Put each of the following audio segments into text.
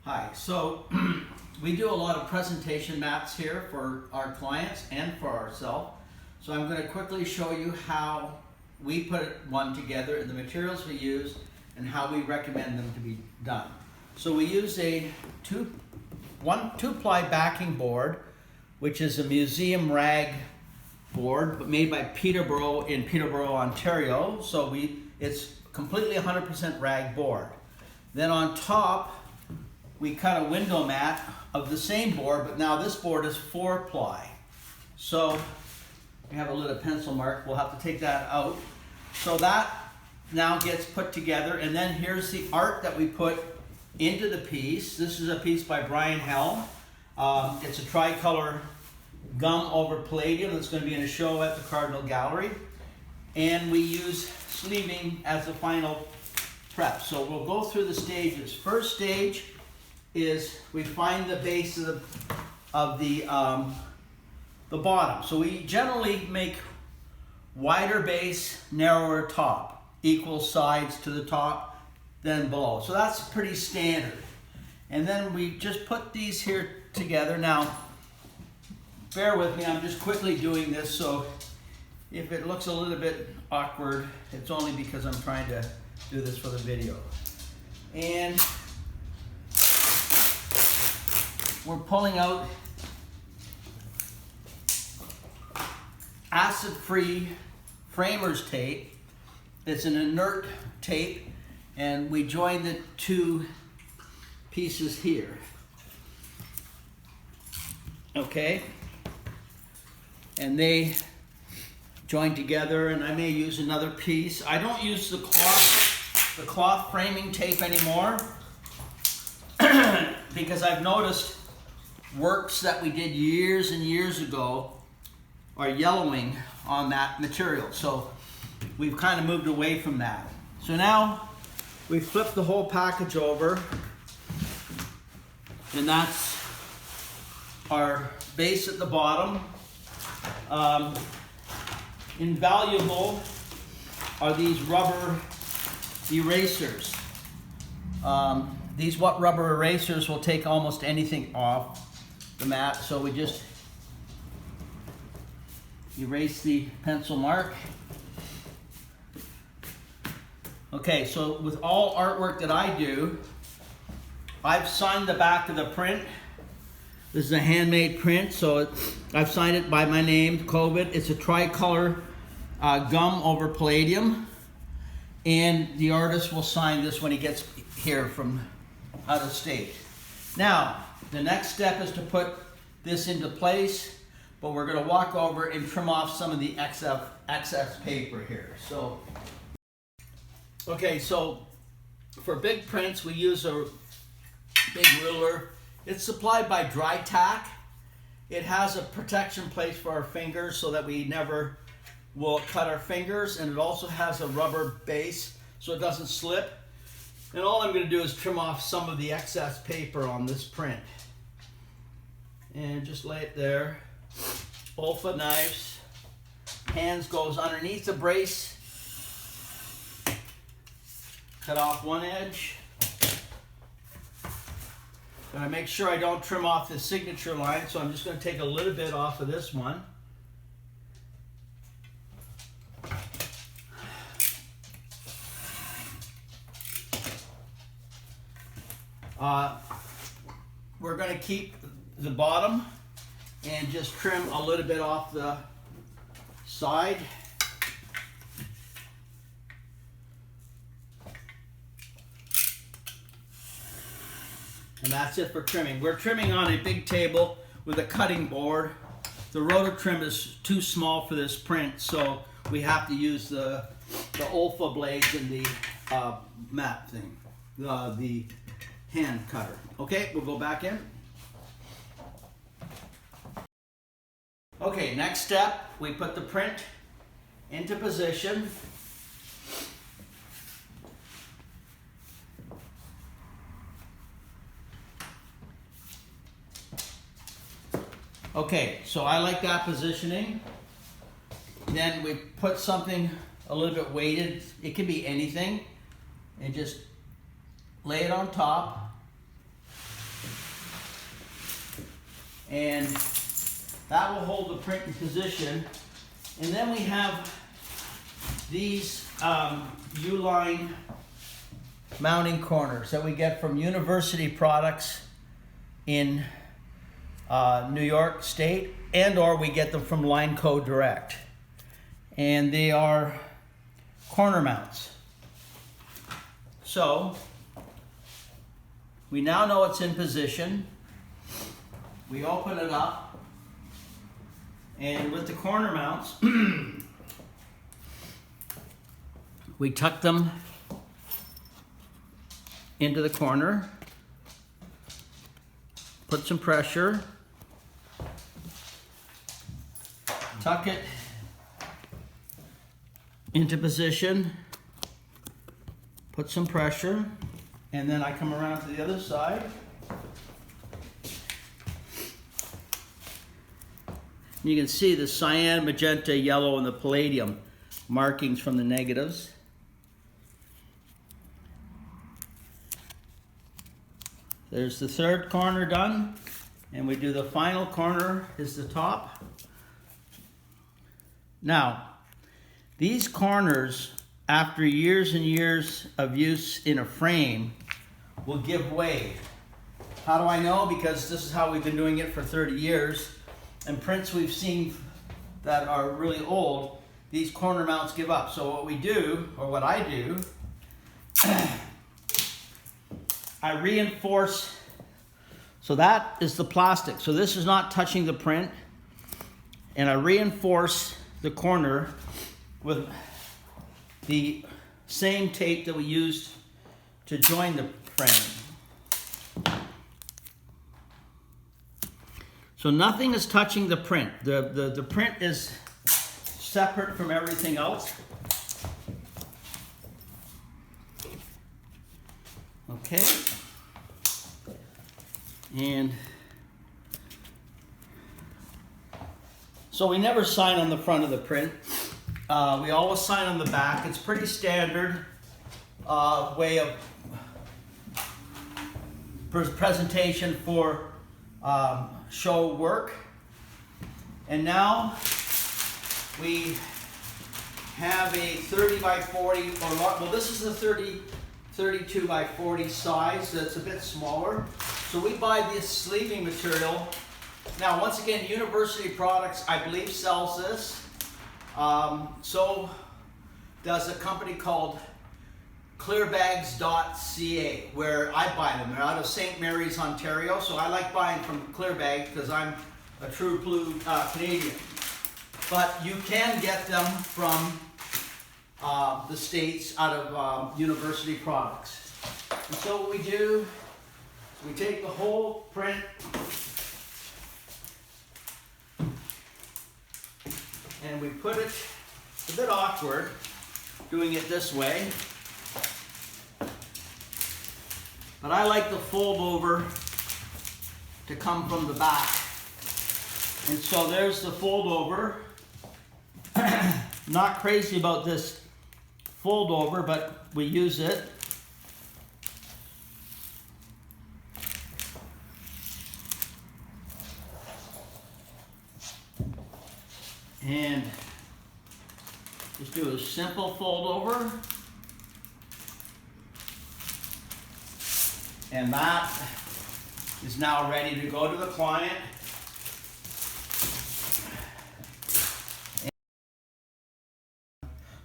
Hi, so we do a lot of presentation mats here for our clients and for ourselves. So I'm going to quickly show you how we put one together and the materials we use and how we recommend them to be done. So we use a two-ply backing board, which is a museum rag board, but made by Peterborough in Peterborough, Ontario. So it's completely 100% rag board. Then on top, we cut a window mat of the same board, but now this board is 4-ply. So we have a little pencil mark, we'll have to take that out. So that now gets put together, and then here's the art that we put into the piece. This is a piece by Brian Helm. It's a tricolor gum over palladium that's going to be in a show at the Cardinal Gallery. And we use sleeving as the final prep. So we'll go through the stages. First stage is we find the base of the bottom. So we generally make wider base, narrower top, equal sides to the top than below. So that's pretty standard. And then we just put these here together. Now, bear with me, I'm just quickly doing this, so if it looks a little bit awkward, it's only because I'm trying to do this for the video. And we're pulling out acid-free framers tape. It's an inert tape, and we join the two pieces here. Okay? And they join together, and I may use another piece. I don't use the cloth framing tape anymore because I've noticed works that we did years and years ago are yellowing on that material. So we've kind of moved away from that. So now we flip the whole package over, and that's our base at the bottom. Invaluable are these rubber erasers. These rubber erasers will take almost anything off the mat, so we just erase the pencil mark. Okay, so with all artwork that I do, I've signed the back of the print. This is a handmade print, so I've signed it by my name, COVID. It's a tricolor gum over palladium, and the artist will sign this when he gets here from out of state. Now, the next step is to put this into place, but we're going to walk over and trim off some of the excess paper here. So, okay, so for big prints, we use a big ruler. It's supplied by Dry Tack. It has a protection plate for our fingers so that we never will cut our fingers, and it also has a rubber base so it doesn't slip. And all I'm going to do is trim off some of the excess paper on this print. And just lay it there. Olfa knives. Hands goes underneath the brace. Cut off one edge. Gonna make sure I don't trim off the signature line, so I'm just gonna take a little bit off of this one. We're gonna keep the bottom and just trim a little bit off the side. And that's it for trimming. We're trimming on a big table with a cutting board. The rotor trim is too small for this print, so we have to use the Olfa blades and the mat thing, the hand cutter. Okay, we'll go back in. Okay, next step, we put the print into position. Okay, so I like that positioning. Then we put something a little bit weighted. It can be anything. And just lay it on top. and that will hold the print in position. And then we have these U-line mounting corners that we get from University Products in New York State, and or we get them from Lineco Direct. And they are corner mounts. So we now know it's in position. We open it up, and with the corner mounts, we tuck them into the corner, put some pressure, tuck it into position, put some pressure, and then I come around to the other side. You can see the cyan, magenta, yellow, and the palladium markings from the negatives. There's the third corner done, and we do the final corner is the top. Now, these corners, after years and years of use in a frame, will give way. How do I know? Because this is how we've been doing it for 30 years. And prints we've seen that are really old, these corner mounts give up. So what we do, or what I do, I reinforce. So that is the plastic. So this is not touching the print. And I reinforce the corner with the same tape that we used to join the frame. So nothing is touching the print. The print is separate from everything else. Okay. And so we never sign on the front of the print. We always sign on the back. It's pretty standard way of presentation for show work. And now we have a 30 by 40, or well, this is a 32 by 40 size. That's a bit smaller. So we buy this sleeving material. Now, once again, University Products, I believe, sells this. So does a company called clearbags.ca, where I buy them. They're out of St. Mary's, Ontario. So I like buying from Clearbag because I'm a true blue Canadian. But you can get them from the States out of University Products. And so what we do, we take the whole print and we put it, it's a bit awkward doing it this way, but I like the fold over to come from the back. And so there's the fold over. Not crazy about this fold over, but we use it. And just do a simple fold over. And that is now ready to go to the client.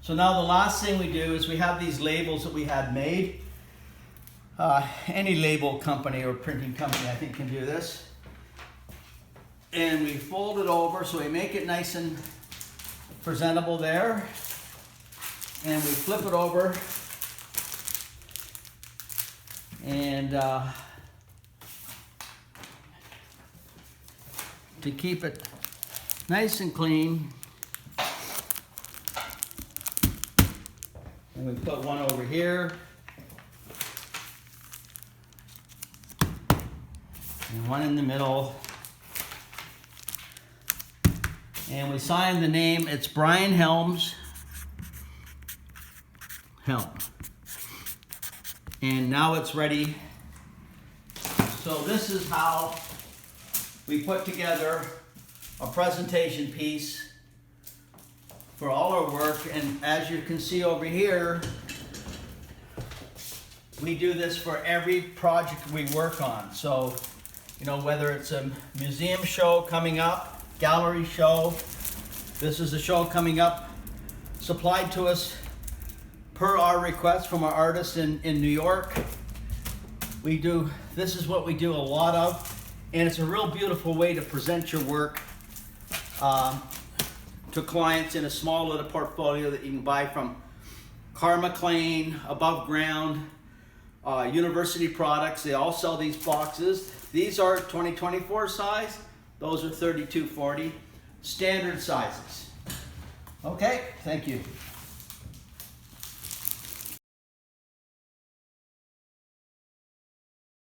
So now the last thing we do is we have these labels that we had made. Any label company or printing company, I think, can do this. And we fold it over, so we make it nice and presentable there. And we flip it over. And to keep it nice and clean, and we put one over here. And one in the middle. And we sign the name. It's Brian Helms. Helm. And now it's ready. So this is how we put together a presentation piece for all our work, and as you can see over here, we do this for every project we work on. So, you know, whether it's a museum show coming up, gallery show, this is a show coming up, supplied to us per our request from our artists in New York. This is what we do a lot of, and it's a real beautiful way to present your work to clients in a small little portfolio that you can buy from Carr McLean, Above Ground, University Products. They all sell these boxes. These are 2024 size. Those are 3240, standard sizes. Okay, thank you.